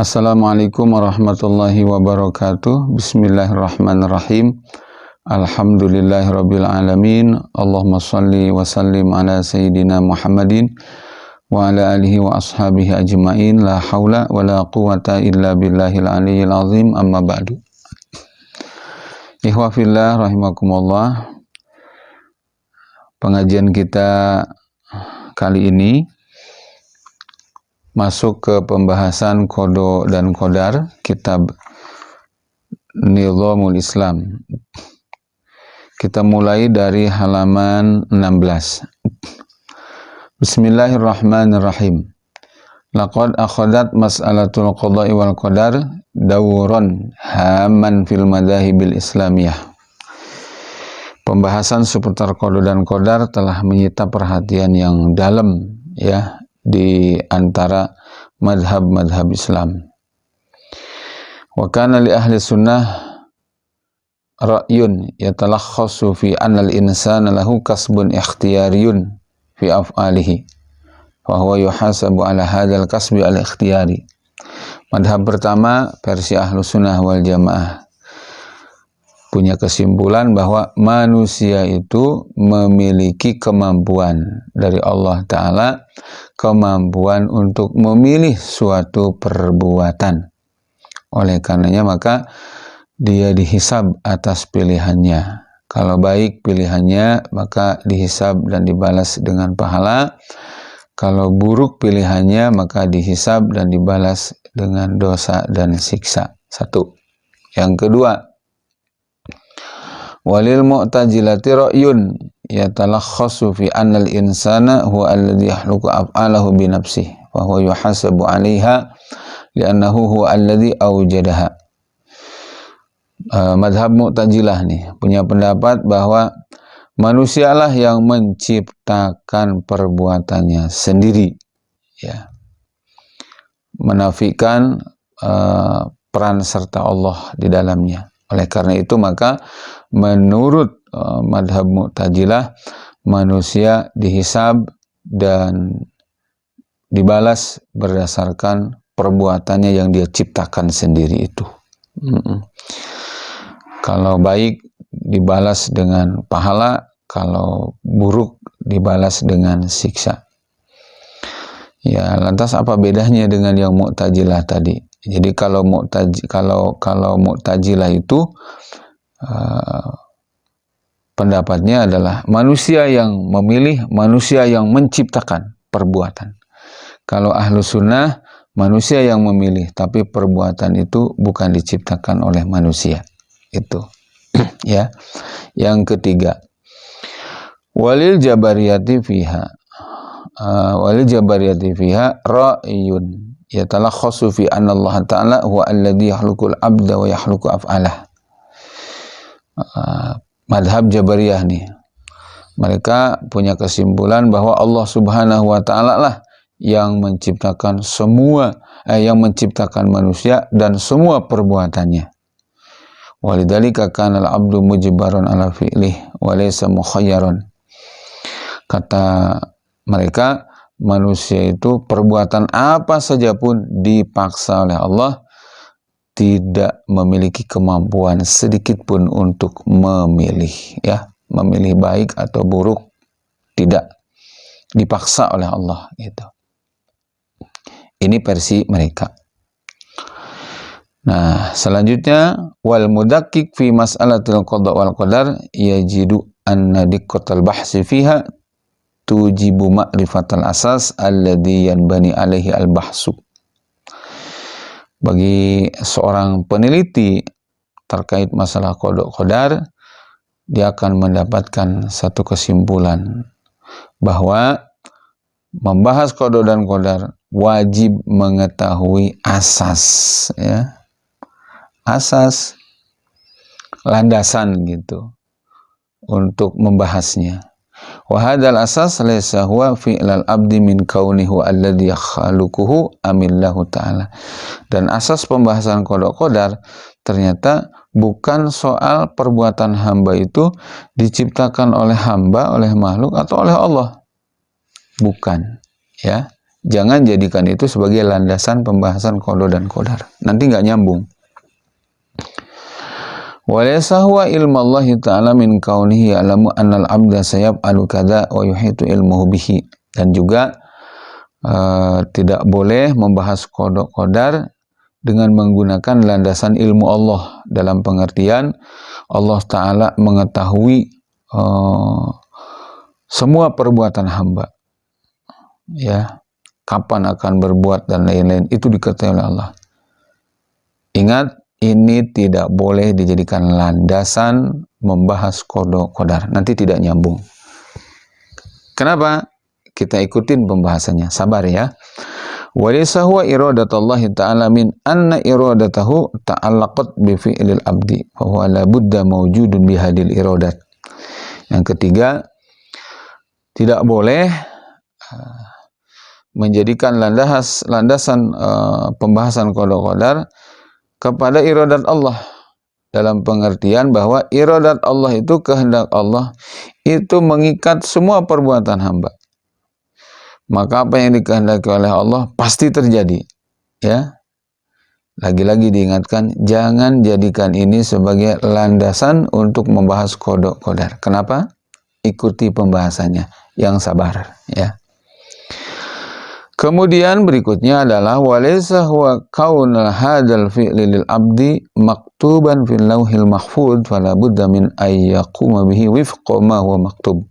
Assalamualaikum warahmatullahi wabarakatuh. Bismillahirrahmanirrahim. Alhamdulillahirabbil alamin. Allahumma shalli wa sallim ala sayyidina Muhammadin wa ala alihi wa ashabihi ajmain. La haula wa la quwata illa billahil aliyyil azim. Amma ba'du. Ikhwa fillah rahimakumullah. Pengajian kita kali ini masuk ke pembahasan Qada dan Qadar, kitab Nizamul Islam. Kita mulai dari halaman 16. Bismillahirrahmanirrahim. Laqad akhadat mas'alatul qada'i wal qadar dawran haman fil madhahibil islamiyah. Pembahasan seputar qada dan qadar telah menyita perhatian yang dalam ya di antara madhab-madhab Islam. Wa kana li ahli sunnah ra'yun yatalakhasu fi anna al-insana lahu kasbun ikhtiyariyun fi af'alihi wa huwa yuhasabu ala hadzal kasbi al-ikhtiyari. Madhab pertama versi ahlu sunnah wal jamaah punya kesimpulan bahwa manusia itu memiliki kemampuan dari Allah Ta'ala, kemampuan untuk memilih suatu perbuatan. Oleh karenanya maka dia dihisab atas pilihannya. Kalau baik pilihannya maka dihisab dan dibalas dengan pahala. Kalau buruk pilihannya maka dihisab dan dibalas dengan dosa dan siksa. Satu. Yang kedua, walil mu'tazilati ra'yun yatalakhasu fi annal insana huwa alladhi yahluku af'alahu bi nafsihi wa huwa yuhasabu 'alaiha li'annahu huwa alladhi awjadaha. Madhab Mu'tazilah nih punya pendapat bahwa manusialah yang menciptakan perbuatannya sendiri, ya, menafikan peran serta Allah di dalamnya. Oleh karena itu maka menurut madhab Mu'tazilah manusia dihisab dan dibalas berdasarkan perbuatannya yang dia ciptakan sendiri itu. Kalau baik dibalas dengan pahala, kalau buruk dibalas dengan siksa. Ya, lantas apa bedanya dengan yang Mu'tazilah tadi? Jadi kalau Mu'tazilah itu pendapatnya adalah manusia yang memilih, manusia yang menciptakan perbuatan. Kalau ahlu sunnah, manusia yang memilih, tapi perbuatan itu bukan diciptakan oleh manusia. Itu ya. Yang ketiga, walil jabariyati fiha ra'yun yatalakhasu fi anna Allah Ta'ala huwa alladhi yakhluqul abda wa yakhluqu af'alah. Madhab Jabariyah nih, mereka punya kesimpulan bahwa Allah Subhanahu wa Ta'ala lah yang menciptakan yang menciptakan manusia dan semua perbuatannya. Walidzalika kana al-'abdu mujbarun ala fi'lih wa laysa mukhayyaran. Kata mereka, manusia itu perbuatan apa saja pun dipaksa oleh Allah, tidak memiliki kemampuan sedikit pun untuk memilih, ya, memilih baik atau buruk, tidak, dipaksa oleh Allah gitu. Ini versi mereka. Nah, selanjutnya wal mudakkik fi mas'alatil qada wal qadar yajidu anna diqqatal bahsi fiha tujibu ma'rifatal asas alladhi yanbani alaihi al-bahsu. Bagi seorang peneliti terkait masalah qada qadar, dia akan mendapatkan satu kesimpulan bahwa membahas qada dan qadar wajib mengetahui asas, ya, asas, landasan gitu untuk membahasnya. Wa hadzal asas laysa huwa fi'lal abdi min kaunihi alladhi yakhluquhu amillahu ta'ala. Dan asas pembahasan qada qadar ternyata bukan soal perbuatan hamba itu diciptakan oleh hamba, oleh makhluk atau oleh Allah. Bukan, ya. Jangan jadikan itu sebagai landasan pembahasan qada dan qadar. Nanti nggak nyambung. Walaysa huwa ilmullahi ta'ala min kaunihi ya'lamu annal abda sayaf'alu kadza wa yuhitu ilmuhu bihi. Dan juga tidak boleh membahas qada qadar dengan menggunakan landasan ilmu Allah, dalam pengertian Allah Ta'ala mengetahui semua perbuatan hamba, ya, kapan akan berbuat dan lain-lain, itu diketahui oleh Allah. Ingat, ini tidak boleh dijadikan landasan membahas qada qadar, nanti tidak nyambung. Kenapa? Kita ikutin pembahasannya, sabar ya. Walaysa huwa iradatullahi ta'ala min anna iradatahu ta'allaqat bi fi'lil abdi fa huwa la budda mawjudun bihadil iradat. Yang ketiga, tidak boleh menjadikan landasan pembahasan qada qadar kepada iradat Allah, dalam pengertian bahwa iradat Allah itu, kehendak Allah itu mengikat semua perbuatan hamba. Maka apa yang dikehendaki oleh Allah pasti terjadi, ya. Lagi-lagi diingatkan, jangan jadikan ini sebagai landasan untuk membahas qada qadar. Kenapa? Ikuti pembahasannya, yang sabar, ya. Kemudian berikutnya adalah walaysa huwa kaunal hadzal fi'li lil abdi maktuban fil lauhil mahfuz fala budda min ay yaquma bihi wifqa ma huwa maktub.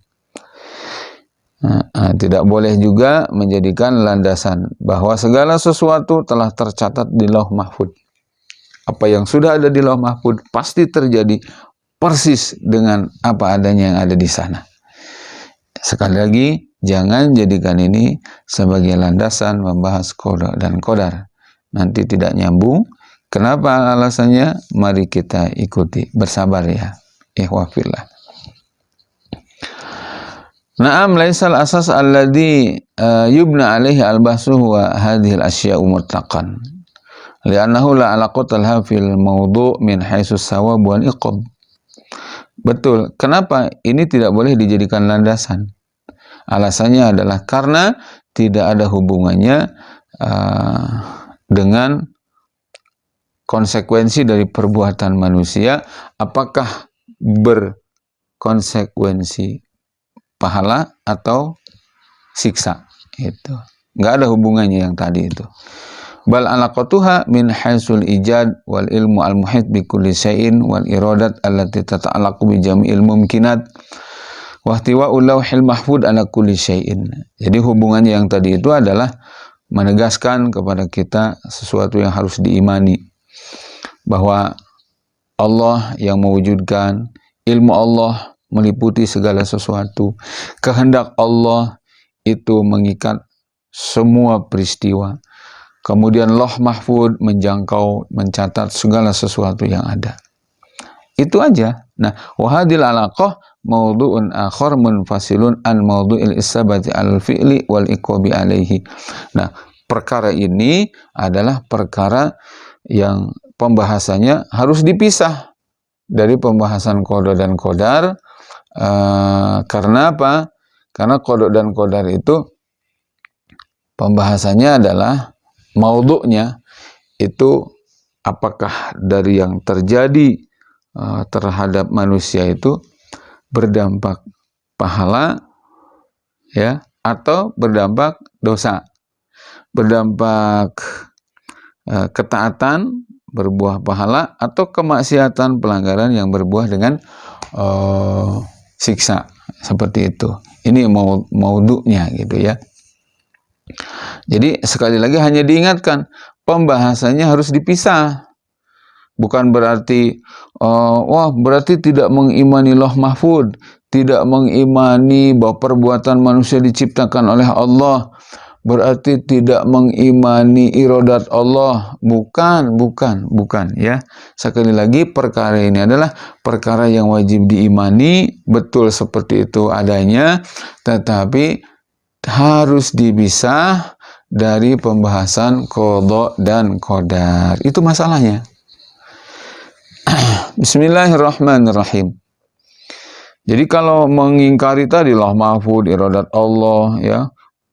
Tidak boleh juga menjadikan landasan bahwa segala sesuatu telah tercatat di Lauh Mahfuz. Apa yang sudah ada di Lauh Mahfuz pasti terjadi persis dengan apa adanya yang ada di sana. Sekali lagi, jangan jadikan ini sebagai landasan membahas qada dan qadar. Nanti tidak nyambung. Kenapa alasannya? Mari kita ikuti. Bersabar ya. Ikhwafillah. Na'am laisal asas alladhi yubna alaihi al-bahsu wa hadhihi al-asya'u mutlaqan. Li'annahu la alaqata laha fil mawdu' min haitsu sawab wal iqab. Betul. Kenapa ini tidak boleh dijadikan landasan? Alasannya adalah karena tidak ada hubungannya dengan konsekuensi dari perbuatan manusia, apakah berkonsekuensi pahala atau siksa. Itu nggak ada hubungannya yang tadi itu. Bal alaqatuha min haisul ijad wal ilmu al muhit bi kulli syai'in wal iradat allati tata'allaqu bi jami'il mumkinat wa ihtiwa'ul lauhil mahfuz ala kulli syai'in. Jadi hubungannya yang tadi itu adalah menegaskan kepada kita sesuatu yang harus diimani, bahwa Allah yang mewujudkan, ilmu Allah meliputi segala sesuatu, kehendak Allah itu mengikat semua peristiwa, kemudian Lauh Mahfuz menjangkau, mencatat segala sesuatu yang ada. Itu aja. Nah, wahadil alaqah mawdu'un akhar munfasilun an mawdu'il isabati al-fi'li wal iqabi alaihi. Nah, perkara ini adalah perkara yang pembahasannya harus dipisah dari pembahasan qada dan qadar. Karena apa? Karena qada dan qadar itu pembahasannya adalah maudhu'nya itu apakah dari yang terjadi terhadap manusia itu berdampak pahala, ya, atau berdampak dosa, berdampak ketaatan berbuah pahala, atau kemaksiatan pelanggaran yang berbuah dengan siksa, seperti itu. Ini maudhu'nya gitu ya. Jadi sekali lagi hanya diingatkan, pembahasannya harus dipisah. Bukan berarti wah berarti tidak mengimani Lauh Mahfuz, tidak mengimani bahwa perbuatan manusia diciptakan oleh Allah, berarti tidak mengimani iradat Allah. Bukan ya. Sekali lagi, perkara ini adalah perkara yang wajib diimani, betul seperti itu adanya, tetapi harus dipisah dari pembahasan qada dan qadar. Itu masalahnya. Bismillahirrahmanirrahim. Jadi kalau mengingkari tadi Lauh Mahfuz, iradat Allah, ya,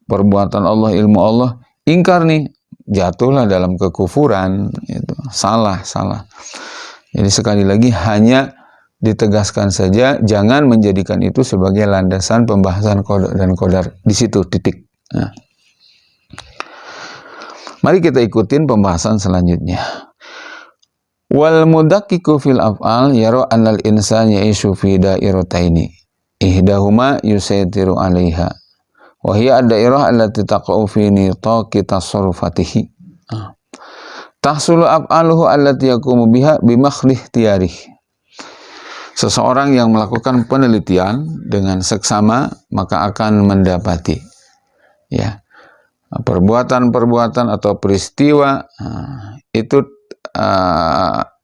perbuatan Allah, ilmu Allah, ingkar nih, jatuhlah dalam kekufuran. Itu salah. Jadi sekali lagi hanya ditegaskan saja, jangan menjadikan itu sebagai landasan pembahasan qada dan qadar. Di situ titik. Nah, mari kita ikutin pembahasan selanjutnya. Wal mudaqqiqu fil af'al yara annal insan ya'ishu fi dairataini. Ihdahuma yusaytiru 'alaiha. Wa hiya ad-dairah allati taqa'u fi nitaqi tasarrufatihi. Tahsulu af'aluhu allati yaqumu biha bimakhlih tiyarih. Seseorang yang melakukan penelitian dengan seksama maka akan mendapati ya perbuatan-perbuatan atau peristiwa itu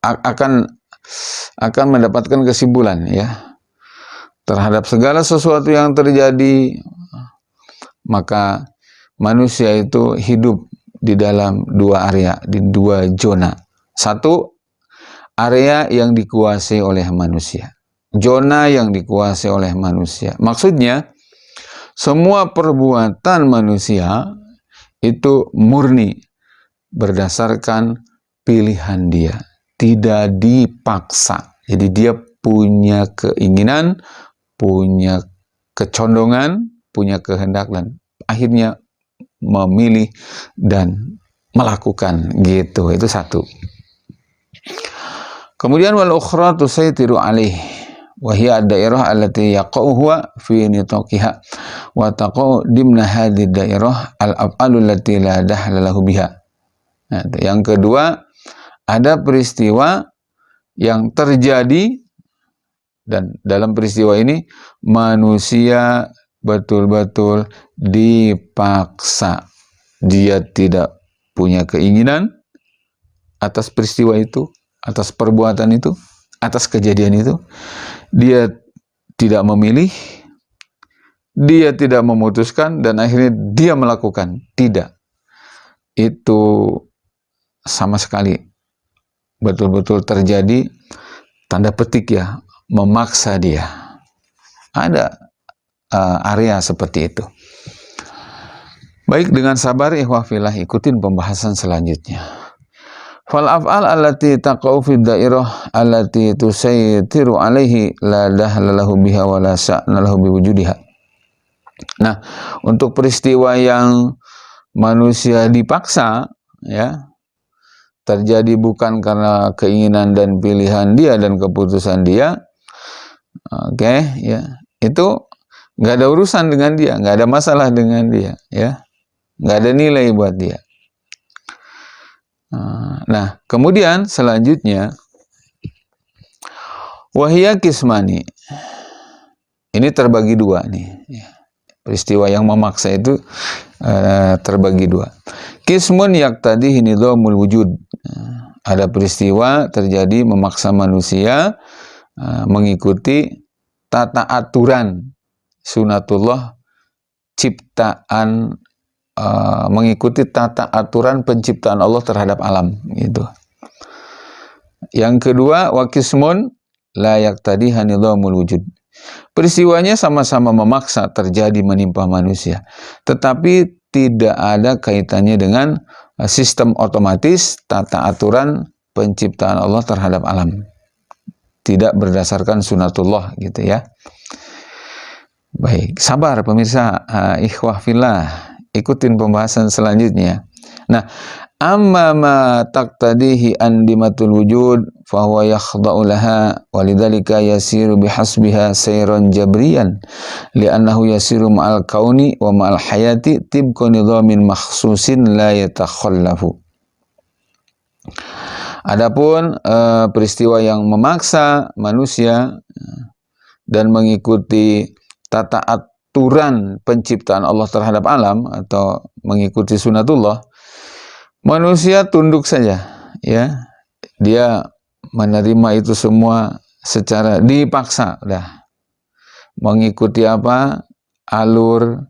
akan mendapatkan kesimpulan ya terhadap segala sesuatu yang terjadi. Maka manusia itu hidup di dalam dua area, di dua zona. Satu, area yang dikuasai oleh manusia, zona yang dikuasai oleh manusia. Maksudnya semua perbuatan manusia itu murni berdasarkan pilihan dia, tidak dipaksa. Jadi dia punya keinginan, punya kecondongan, punya kehendak, dan akhirnya memilih dan melakukan gitu. Itu satu. Kemudian wal ukhra tusaytiru alaih wa hiya ad-dairah allati yaqa'u huwa fi nitaqiha wa taqa'u dimna hadhihi ad-dairah al-af'alu allati la dahla lahu biha. Nah, yang kedua, ada peristiwa yang terjadi dan dalam peristiwa ini manusia betul-betul dipaksa. Dia tidak punya keinginan atas peristiwa itu, atas perbuatan itu, atas kejadian itu. Dia tidak memilih, dia tidak memutuskan, dan akhirnya dia melakukan. Tidak. Itu sama sekali betul-betul terjadi, tanda petik ya, memaksa dia. Ada area seperti itu. Baik, dengan sabar ikhwah fillah, ikutin pembahasan selanjutnya. Fal af'al allati taqa'u fi dairah allati tusaytiru alaihi la dahla lahu biha wa la sya'na lahu biwujudiha. Nah, untuk peristiwa yang manusia dipaksa ya, terjadi bukan karena keinginan dan pilihan dia dan keputusan dia, oke, ya, itu nggak ada urusan dengan dia, nggak ada masalah dengan dia, ya, nggak ada nilai buat dia. Nah, kemudian selanjutnya wahia kismani, ini terbagi dua nih, peristiwa yang memaksa itu terbagi dua. Kismun yaqtadihi nizamul wujud, ada peristiwa terjadi memaksa manusia mengikuti tata aturan sunatullah ciptaan, mengikuti tata aturan penciptaan Allah terhadap alam gitu. Yang kedua, wakismun la yaqtadiha nizamul wujud. Peristiwanya sama-sama memaksa terjadi menimpa manusia, tetapi tidak ada kaitannya dengan sistem otomatis tata aturan penciptaan Allah terhadap alam. Tidak berdasarkan sunatullah gitu ya. Baik, sabar pemirsa, ikhwah fillah, ikutin pembahasan selanjutnya. Nah, amma ma taqtadihi andimatul wujud fahuwa yakhda'u laha walidzalika yasiru bihasbiha sayran jabriyan li'annahu yasiru ma'al kauni wa ma'al hayati tibqa nidhamin makhsusin la yatakhallafu. Adapun peristiwa yang memaksa manusia dan mengikuti tata aturan penciptaan Allah terhadap alam atau mengikuti sunatullah, manusia tunduk saja, ya. Dia menerima itu semua secara dipaksa, dah. Mengikuti apa? Alur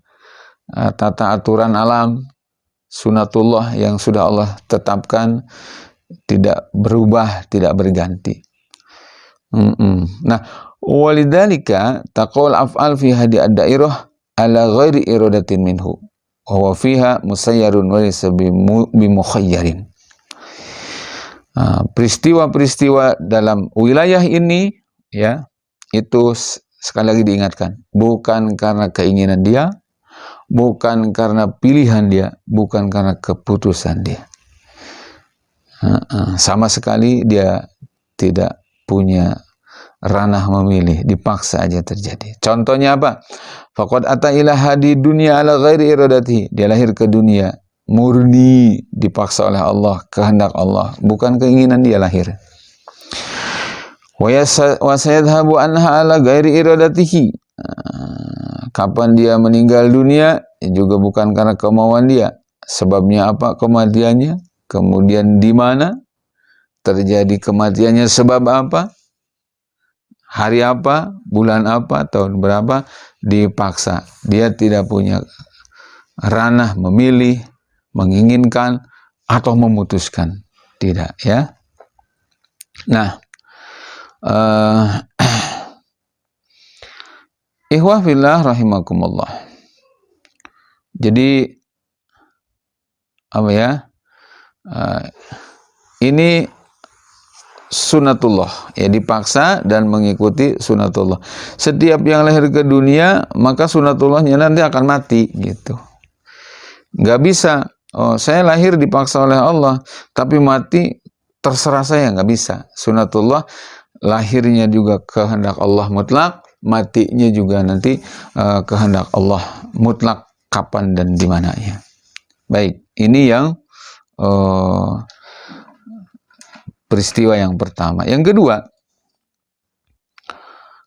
tata aturan alam, sunatullah yang sudah Allah tetapkan, tidak berubah, tidak berganti. Nah, walidzalika taqul af'al fi hadi ad-dairah ala ghairi iradatin minhu. wa huwa fiha musayyarun wa laysa bimukhayyarin. Peristiwa-peristiwa dalam wilayah ini ya, itu sekali lagi diingatkan, bukan karena keinginan dia, bukan karena pilihan dia, bukan karena keputusan dia. Sama sekali dia tidak punya ranah memilih, dipaksa aja terjadi. Contohnya apa? Faqad ata ila hadi dunya ala ghairi iradatihi. Dia lahir ke dunia murni dipaksa oleh Allah, kehendak Allah, bukan keinginan dia lahir. Wa sayadhabu anha ala ghairi iradatihi. Kapan dia meninggal dunia juga bukan karena kemauan dia. Sebabnya apa kematiannya? Kemudian di mana terjadi kematiannya, sebab apa? Hari apa? Bulan apa? Tahun berapa? Dipaksa. Dia tidak punya ranah memilih, menginginkan atau memutuskan, tidak ya. Nah, ikhwah fillah rahimakumullah. Jadi apa ya? Ini sunatullah ya, dipaksa dan mengikuti sunatullah. Setiap yang lahir ke dunia maka sunatullahnya nanti akan mati gitu. Nggak bisa, oh saya lahir dipaksa oleh Allah tapi mati terserah saya, nggak bisa. Sunatullah lahirnya juga kehendak Allah mutlak, matinya juga nanti kehendak Allah mutlak, kapan dan di mananya. Baik, ini yang peristiwa yang pertama. Yang kedua,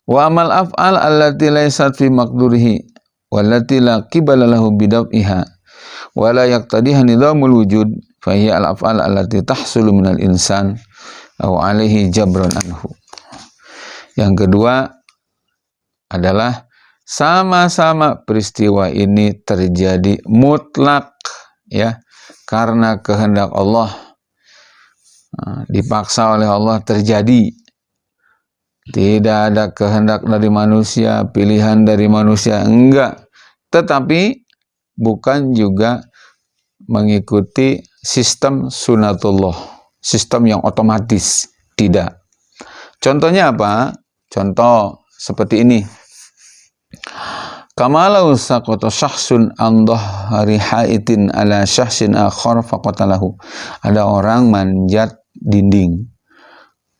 wa amal af'al allati laysat fi maqdurihi wallati la qibala lahu bidaf'iha wa la yaqtadiha nizamul wujud fa hiya al af'al allati tahsulu minal insan aw alaihi jabran anhu. Yang kedua adalah sama-sama peristiwa ini terjadi mutlak ya, karena kehendak Allah, dipaksa oleh Allah terjadi. Tidak ada kehendak dari manusia, pilihan dari manusia, enggak. Tetapi bukan juga mengikuti sistem sunatullah, sistem yang otomatis, tidak. Contohnya apa? Contoh seperti ini. Kamalau saqata syakhsun an dhahri haitin ala syakhsin akhar faqatalahu. Ada orang manjat dinding,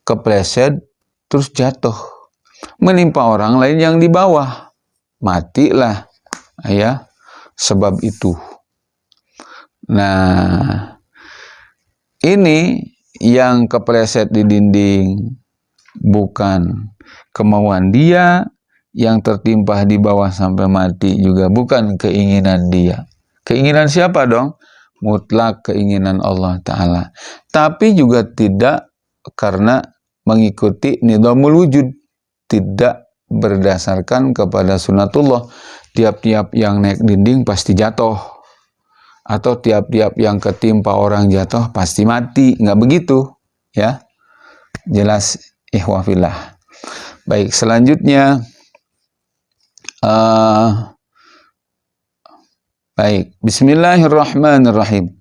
kepleset terus jatuh, menimpa orang lain yang di bawah, matilah ya sebab itu. Nah, ini yang kepleset di dinding bukan kemauan dia, yang tertimpa di bawah sampai mati juga bukan keinginan dia. Keinginan siapa dong? Mutlak keinginan Allah Ta'ala. Tapi juga tidak karena mengikuti nizamul wujud, tidak berdasarkan kepada sunatullah. Tiap-tiap yang naik dinding pasti jatuh, atau tiap-tiap yang ketimpa orang jatuh pasti mati. Nggak begitu ya. Jelas ikhwah fillah. Baik, selanjutnya baik, bismillahirrahmanirrahim.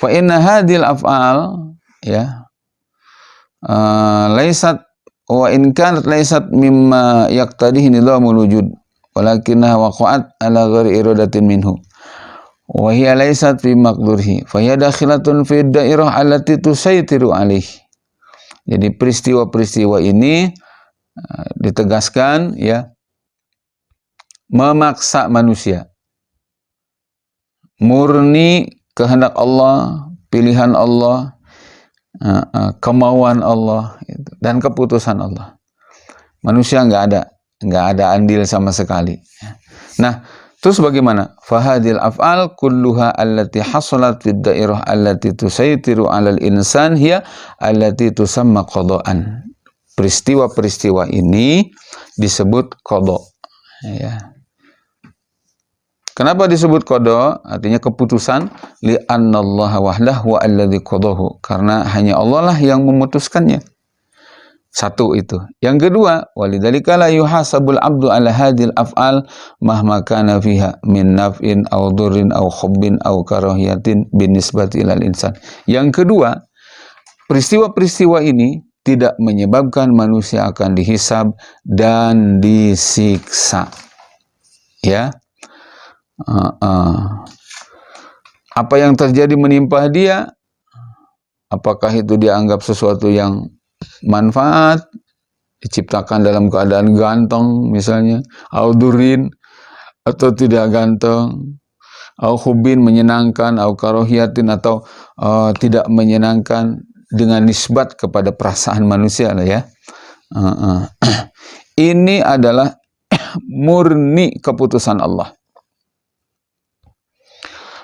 Fa inna hadhil af'al ya laysat wa in kanat laysat mimma yaqtadihi nizamul wujud walakinnaha waqa'at ala ghairi iradatin minhu wa hiya laysat fi maqdurihi fa hiya dakhilatun fi dairah allati tusaytiru alaih. Jadi peristiwa-peristiwa ini ditegaskan ya, memaksa manusia, murni kehendak Allah, pilihan Allah, kemauan Allah dan keputusan Allah. Manusia nggak ada andil sama sekali. Nah, terus bagaimana? Fahadil af'al kulluha allati hasalat fid dairah allati tusaytiru 'alal insan hiya allati tusamma qada'an. Peristiwa-peristiwa ini disebut qada ya. Kenapa disebut qada? Artinya keputusan. Li'annallaha wahdahu alladzi qadahu. Karena hanya Allah lah yang memutuskannya. Satu itu. Yang kedua, walidzalika la yuhasabul abdu ala hadhil af'al mahma kana fiha min naf'in aw dhurrin aw hubbin aw karahiyatin binisbati ilal insan. Yang kedua, peristiwa-peristiwa ini tidak menyebabkan manusia akan dihisab dan disiksa. Ya. Apa yang terjadi menimpa dia, apakah itu dianggap sesuatu yang manfaat, diciptakan dalam keadaan ganteng misalnya, audurin atau tidak ganteng, au hubin menyenangkan, au karohiyatin atau tidak menyenangkan dengan nisbat kepada perasaan manusia lah ya. Ini adalah murni keputusan Allah.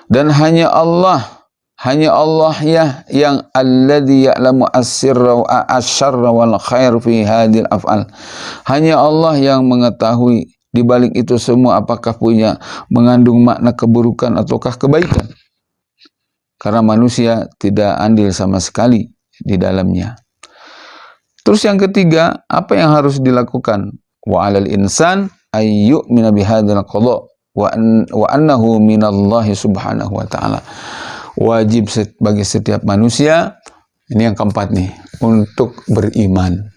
Dan hanya Allah ya yang alladzi ya'lamu as-sirra wa asy-syarra wal khair fi hadhil af'al. Hanya Allah yang mengetahui di balik itu semua apakah punya mengandung makna keburukan ataukah kebaikan. Karena manusia tidak andil sama sekali di dalamnya. Terus yang ketiga, apa yang harus dilakukan? Wa 'alal insan ay yu'mina bihadzal qada wa annahu minallahi subhanahu wa ta'ala. Wajib bagi setiap manusia, ini yang keempat nih, untuk beriman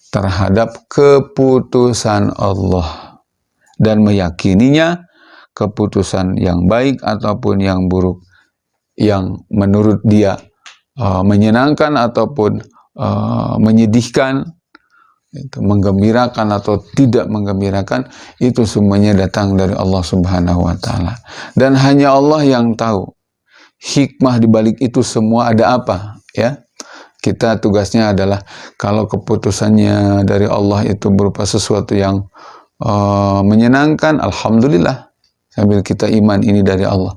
terhadap keputusan Allah dan meyakininya keputusan yang baik ataupun yang buruk, yang menurut dia menyenangkan ataupun menyedihkan, menggembirakan atau tidak menggembirakan, itu semuanya datang dari Allah Subhanahu wa ta'ala. Dan hanya Allah yang tahu hikmah di balik itu semua ada apa, ya. Kita tugasnya adalah kalau keputusannya dari Allah itu berupa sesuatu yang menyenangkan, alhamdulillah, sambil kita iman ini dari Allah.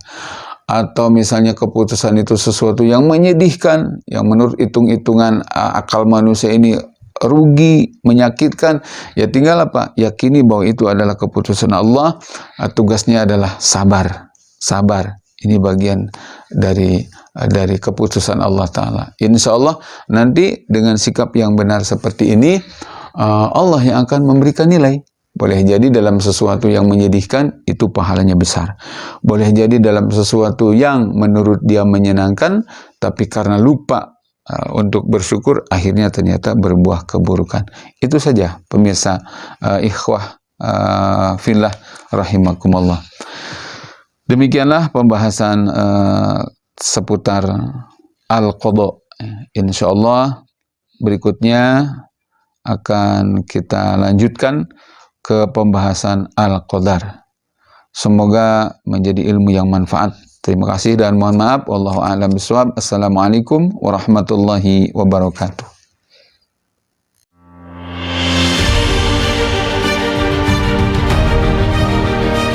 Atau misalnya keputusan itu sesuatu yang menyedihkan, yang menurut hitung-hitungan akal manusia ini rugi, menyakitkan, ya tinggal apa? Yakini bahwa itu adalah keputusan Allah. Tugasnya adalah sabar. Ini bagian dari keputusan Allah Ta'ala. Insya Allah nanti dengan sikap yang benar seperti ini, Allah yang akan memberikan nilai. Boleh jadi dalam sesuatu yang menyedihkan, itu pahalanya besar. Boleh jadi dalam sesuatu yang menurut dia menyenangkan, tapi karena lupa untuk bersyukur, akhirnya ternyata berbuah keburukan. Itu saja pemirsa ikhwah fillah rahimakumullah. Demikianlah pembahasan seputar al-qadha. Insyaallah berikutnya akan kita lanjutkan ke pembahasan al-qadar. Semoga menjadi ilmu yang manfaat. Terima kasih dan mohon maaf. Wallahu a'lam bishawab. Assalamualaikum warahmatullahi wabarakatuh.